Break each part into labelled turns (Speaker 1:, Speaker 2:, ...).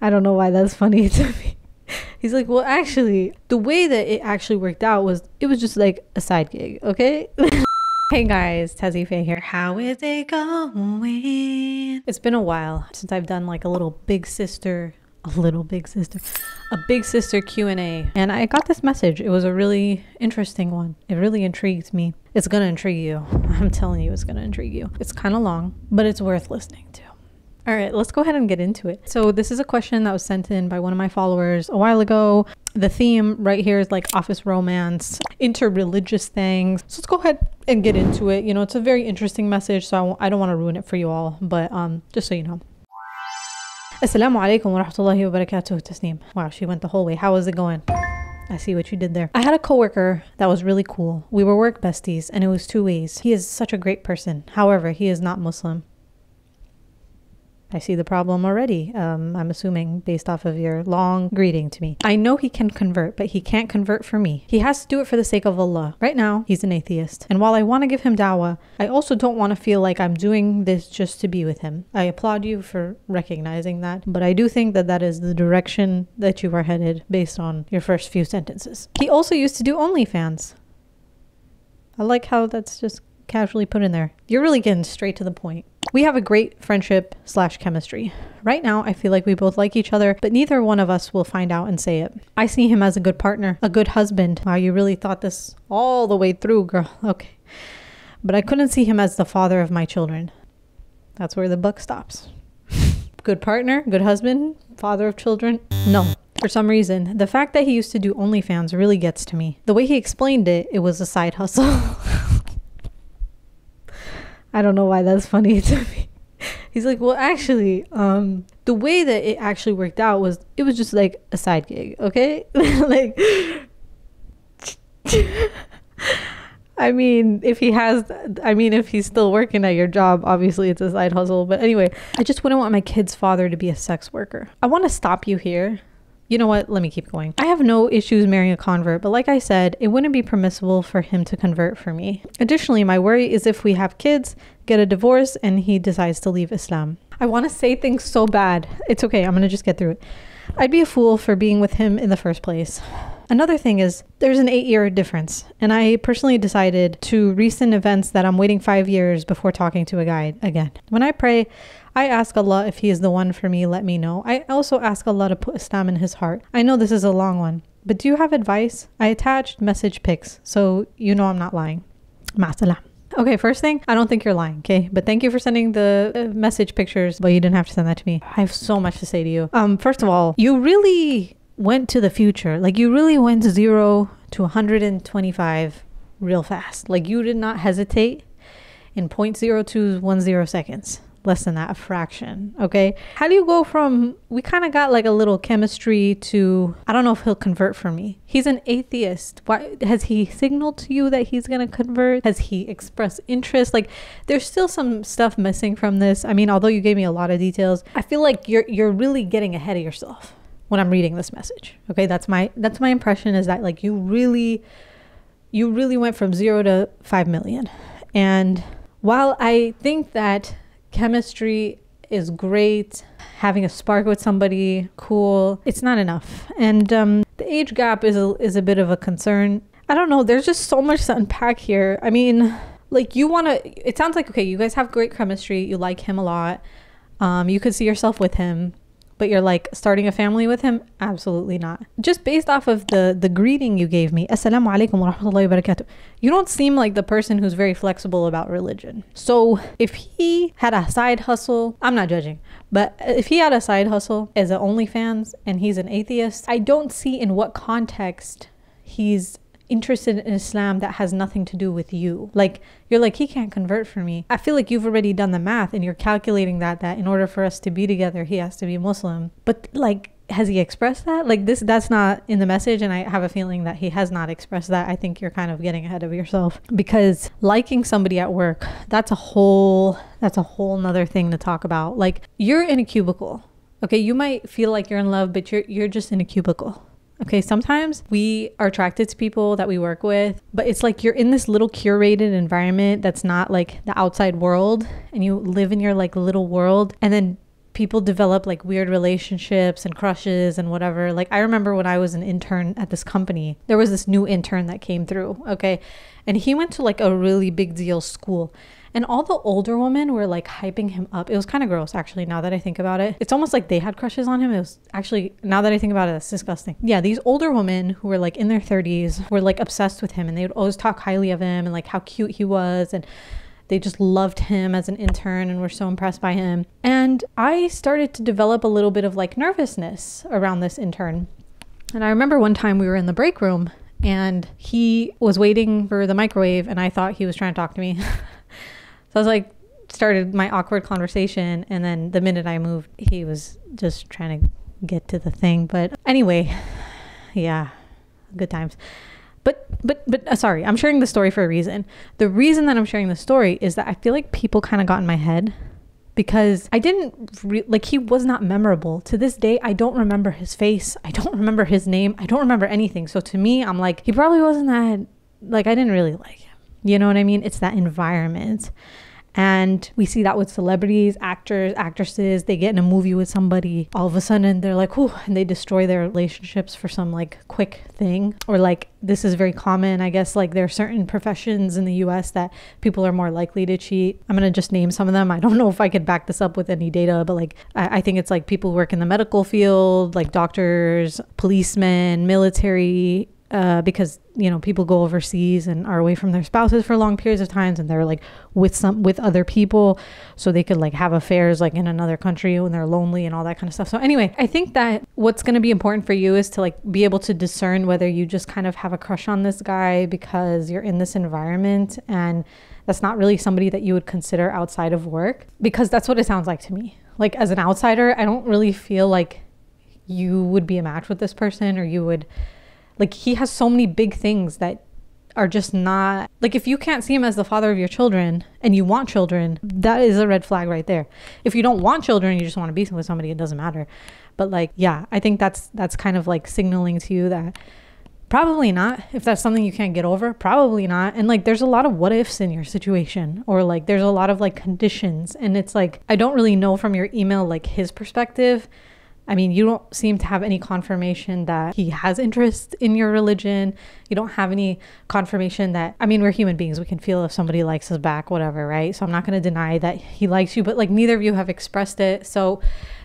Speaker 1: I don't know why that's funny to me. He's like, well, actually, the way that it actually worked out was, it was just like a side gig, okay? Hey guys, TazzyPhe here. How is it going? It's been a while since I've done like a big sister Q&A, and I got this message. It was a really interesting one. It really intrigued me. It's gonna intrigue you. I'm telling you, it's gonna intrigue you. It's kind of long, but it's worth listening to. All right, let's go ahead and get into it. So this is a question that was sent in by one of my followers a while ago. The theme right here is like office romance, interreligious things. So let's go ahead and get into it. You know, it's a very interesting message, so I don't want to ruin it for you all, but just so you know. Assalamu alaikum wa rahmatullahi wa barakatuh, Tasneem. Wow, she went the whole way. How is it going? I see what you did there. I had a coworker that was really cool. We were work besties, and it was two ways. He is such a great person. However, he is not Muslim. I see the problem already. I'm assuming based off of your long greeting to me. I know he can convert, but he can't convert for me. He has to do it for the sake of Allah. Right now, he's an atheist. And while I want to give him dawah, I also don't want to feel like I'm doing this just to be with him. I applaud you for recognizing that, but I do think that that is the direction that you are headed based on your first few sentences. He also used to do OnlyFans. I like how that's just casually put in there. You're really getting straight to the point. We have a great friendship / chemistry. Right now, I feel like we both like each other, but neither one of us will find out and say it. I see him as a good partner, a good husband. Wow, you really thought this all the way through, girl. Okay. But I couldn't see him as the father of my children. That's where the buck stops. Good partner, good husband, father of children? No. For some reason, the fact that he used to do OnlyFans really gets to me. The way he explained it, it was a side hustle. I don't know why that's funny to me. He's like, well, actually, the way that it actually worked out was, it was just like a side gig, okay? Like, if he's still working at your job, obviously it's a side hustle. But anyway, I just wouldn't want my kid's father to be a sex worker. I want to stop you here. You know what? Let me keep going. I have no issues marrying a convert, but like I said, it wouldn't be permissible for him to convert for me. Additionally, my worry is if we have kids, get a divorce, and he decides to leave Islam. I want to say things so bad. It's okay. I'm going to just get through it. I'd be a fool for being with him in the first place. Another thing is, there's an 8-year difference, and I personally decided to recent events that I'm waiting 5 years before talking to a guy again. When I pray, I ask Allah if he is the one for me, let me know. I also ask Allah to put Islam in his heart. I know this is a long one, but do you have advice? I attached message pics, so you know I'm not lying. Ma'asalam. Okay, first thing, I don't think you're lying, okay? But thank you for sending the message pictures, but you didn't have to send that to me. I have so much to say to you. First of all, you really went to the future. Like, you really went 0 to 125 real fast. Like, you did not hesitate in 0.0210 seconds. Less than that, a fraction. Okay, how do you go from, we kind of got like a little chemistry, to I don't know if he'll convert for me? He's an atheist. Why has he signaled to you that he's gonna convert? Has he expressed interest? Like, there's still some stuff missing from this. I mean, although you gave me a lot of details, I feel like you're really getting ahead of yourself when I'm reading this message. Okay, that's my impression, is that like you really went from 0 to 5 million. And while I think that chemistry is great, having a spark with somebody, cool, it's not enough. And the age gap is a bit of a concern. I don't know, there's just so much to unpack here. I mean, like, it sounds like, okay, you guys have great chemistry, you like him a lot, you could see yourself with him, but you're like, starting a family with him? Absolutely not. Just based off of the greeting you gave me, Assalamu alaikum wa rahmatullahi wa barakatuh, you don't seem like the person who's very flexible about religion. So if he had a side hustle, I'm not judging, but if he had a side hustle as an OnlyFans and he's an atheist, I don't see in what context he's interested in Islam that has nothing to do with you. Like, you're like, he can't convert for me. I feel like you've already done the math and you're calculating that in order for us to be together, he has to be Muslim. But like, has he expressed that? Like, that's not in the message, and I have a feeling that he has not expressed that. I think you're kind of getting ahead of yourself, because liking somebody at work, that's a whole nother thing to talk about. Like, you're in a cubicle. Okay, you might feel like you're in love, but you're just in a cubicle. Okay, sometimes we are attracted to people that we work with, but it's like you're in this little curated environment that's not like the outside world, and you live in your like little world, and then people develop like weird relationships and crushes and whatever. Like I remember when I was an intern at this company, there was this new intern that came through, okay? And he went to like a really big deal school. And all the older women were like hyping him up. It was kind of gross, actually, now that I think about it. It's almost like they had crushes on him. It was actually, now that I think about it, it's disgusting. Yeah, these older women who were like in their 30s were like obsessed with him, and they would always talk highly of him and like how cute he was. And they just loved him as an intern and were so impressed by him. And I started to develop a little bit of like nervousness around this intern. And I remember one time we were in the break room and he was waiting for the microwave and I thought he was trying to talk to me. So I was like, started my awkward conversation. And then the minute I moved, he was just trying to get to the thing. But anyway, yeah, good times. But sorry, I'm sharing the story for a reason. The reason that I'm sharing the story is that I feel like people kind of got in my head because I didn't like, he was not memorable. To this day, I don't remember his face. I don't remember his name. I don't remember anything. So to me, I'm like, he probably wasn't that, like, I didn't really like him. You know what I mean? It's that environment. And we see that with celebrities, actors, actresses. They get in a movie with somebody, all of a sudden they're like, whew, and they destroy their relationships for some like quick thing. Or like, this is very common, I guess, like there are certain professions in the US that people are more likely to cheat. I'm going to just name some of them. I don't know if I could back this up with any data, but like, I think it's like people who work in the medical field, like doctors, policemen, military, because, you know, people go overseas and are away from their spouses for long periods of times, and they're like with other people, so they could like have affairs like in another country when they're lonely and all that kind of stuff. So anyway, I think that what's going to be important for you is to like be able to discern whether you just kind of have a crush on this guy because you're in this environment and that's not really somebody that you would consider outside of work, because that's what it sounds like to me. Like as an outsider, I don't really feel like you would be a match with this person, or you would, like, he has so many big things that are just not, like, if you can't see him as the father of your children and you want children, that is a red flag right there. If you don't want children, you just want to be with somebody, it doesn't matter. But like, yeah, I think that's kind of like signaling to you that probably not. If that's something you can't get over, probably not. And like, there's a lot of what ifs in your situation, or like there's a lot of like conditions. And it's like, I don't really know from your email, like his perspective. I mean, you don't seem to have any confirmation that he has interest in your religion. You don't have any confirmation that, I mean, we're human beings. We can feel if somebody likes us back, whatever, right? So I'm not going to deny that he likes you, but like neither of you have expressed it. So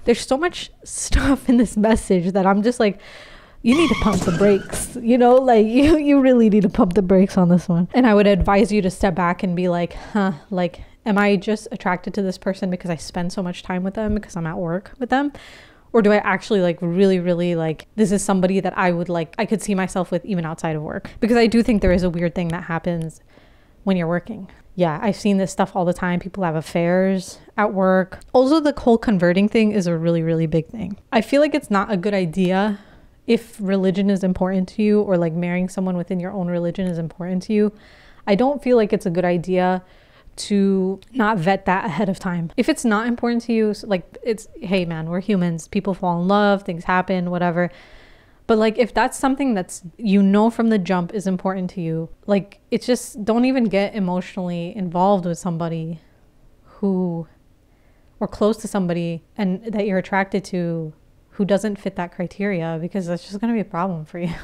Speaker 1: there's so much stuff in this message that I'm just like, you need to pump the brakes, you know, like you really need to pump the brakes on this one. And I would advise you to step back and be like, like, am I just attracted to this person because I spend so much time with them, because I'm at work with them? Or do I actually like really, really like, this is somebody that I would like, I could see myself with even outside of work? Because I do think there is a weird thing that happens when you're working. Yeah, I've seen this stuff all the time. People have affairs at work. Also, the whole converting thing is a really, really big thing. I feel like it's not a good idea if religion is important to you, or like marrying someone within your own religion is important to you. I don't feel like it's a good idea to not vet that ahead of time. If it's not important to you, like, it's, hey man, we're humans, people fall in love, things happen, whatever. But like, if that's something that's, you know, from the jump is important to you, like, it's just, don't even get emotionally involved with somebody who, or close to somebody and that you're attracted to who doesn't fit that criteria, because that's just going to be a problem for you.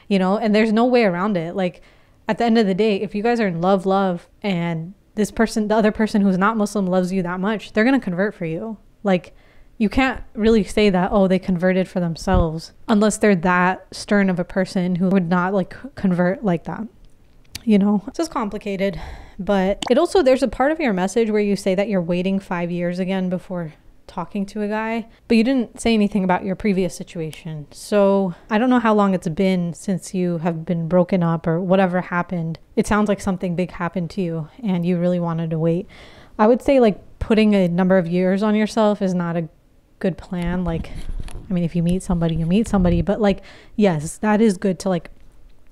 Speaker 1: You know, and there's no way around it. Like, at the end of the day, if you guys are in love, and this person, the other person who's not Muslim, loves you that much, they're going to convert for you. Like, you can't really say that, oh, they converted for themselves, unless they're that stern of a person who would not like convert like that. You know, it's just complicated. But it also, there's a part of your message where you say that you're waiting 5 years again before talking to a guy, but you didn't say anything about your previous situation. So I don't know how long it's been since you have been broken up or whatever happened. It sounds like something big happened to you and you really wanted to wait. I would say like putting a number of years on yourself is not a good plan. Like, I mean, if you meet somebody, you meet somebody, but like, yes, that is good to like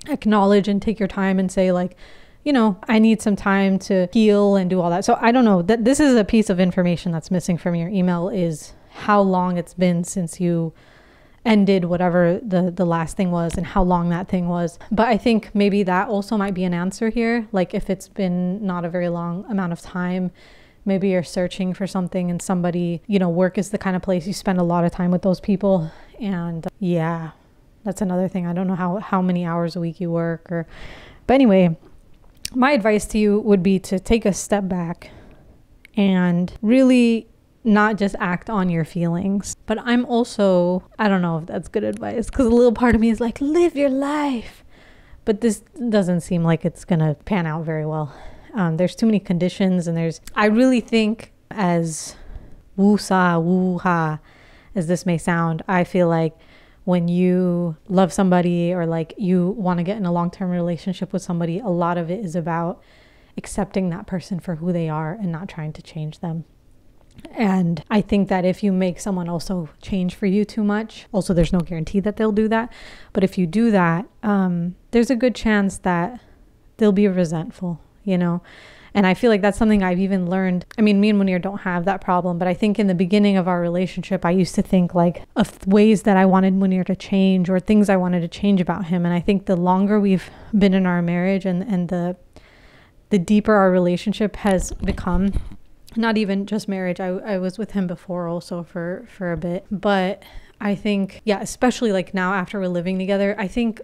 Speaker 1: acknowledge and take your time and say like, you know, I need some time to heal and do all that. So I don't know, that this is a piece of information that's missing from your email, is how long it's been since you ended whatever the last thing was and how long that thing was. But I think maybe that also might be an answer here. Like, if it's been not a very long amount of time, maybe you're searching for something and somebody, you know, work is the kind of place you spend a lot of time with those people. And yeah, that's another thing. I don't know how many hours a week you work but anyway, my advice to you would be to take a step back and really not just act on your feelings. But I'm also, I don't know if that's good advice, because a little part of me is like, live your life. But this doesn't seem like it's gonna pan out very well. There's too many conditions, and I really think, as woo-sa, woo-ha as this may sound, I feel like when you love somebody or like you want to get in a long-term relationship with somebody, a lot of it is about accepting that person for who they are and not trying to change them. And I think that if you make someone also change for you too much, also there's no guarantee that they'll do that, but if you do that, there's a good chance that they'll be resentful, you know? And I feel like that's something I've even learned. I mean, me and Munir don't have that problem, but I think in the beginning of our relationship, I used to think like of ways that I wanted Munir to change or things I wanted to change about him. And I think the longer we've been in our marriage and the deeper our relationship has become, not even just marriage. I was with him before also for a bit, but I think, yeah, especially like now after we're living together, I think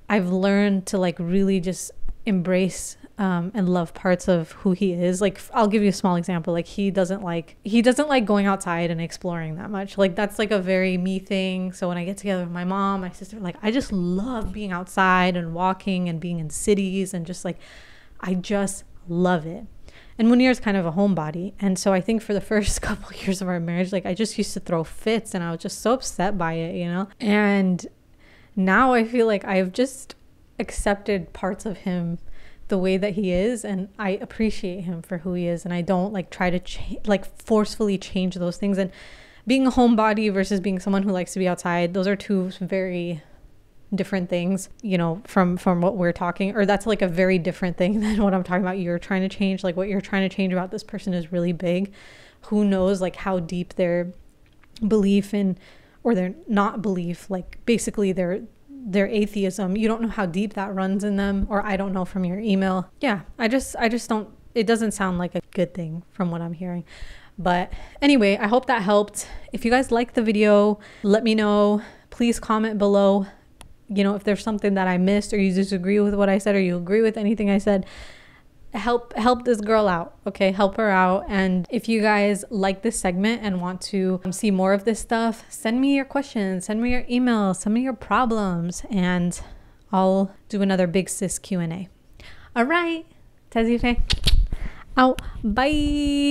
Speaker 1: I've learned to like really just embrace and love parts of who he is. Like, I'll give you a small example. Like, he doesn't like going outside and exploring that much. Like, that's like a very me thing. So when I get together with my mom, my sister, like, I just love being outside and walking and being in cities and just like, I just love it. And Munir is kind of a homebody. And so I think for the first couple of years of our marriage, like, I just used to throw fits and I was just so upset by it, you know? And now I feel like I've just accepted parts of him the way that he is, and I appreciate him for who he is, and I don't like try to forcefully change those things. And being a homebody versus being someone who likes to be outside, those are two very different things, you know, from what we're talking, or that's like a very different thing than what I'm talking about. You're trying to change, like what you're trying to change about this person is really big. Who knows like how deep their belief in, or their not belief, like basically their atheism, you don't know how deep that runs in them, or I don't know from your email. Yeah, I just don't, it doesn't sound like a good thing from what I'm hearing. But anyway, I hope that helped. If you guys like the video, let me know. Please comment below, you know, if there's something that I missed, or you disagree with what I said, or you agree with anything I said. Help this girl out, okay? Help her out. And if you guys like this segment and want to see more of this stuff, send me your questions, send me your emails, send me your problems, and I'll do another big sis Q&A. All right, TazzyPhe out. Bye.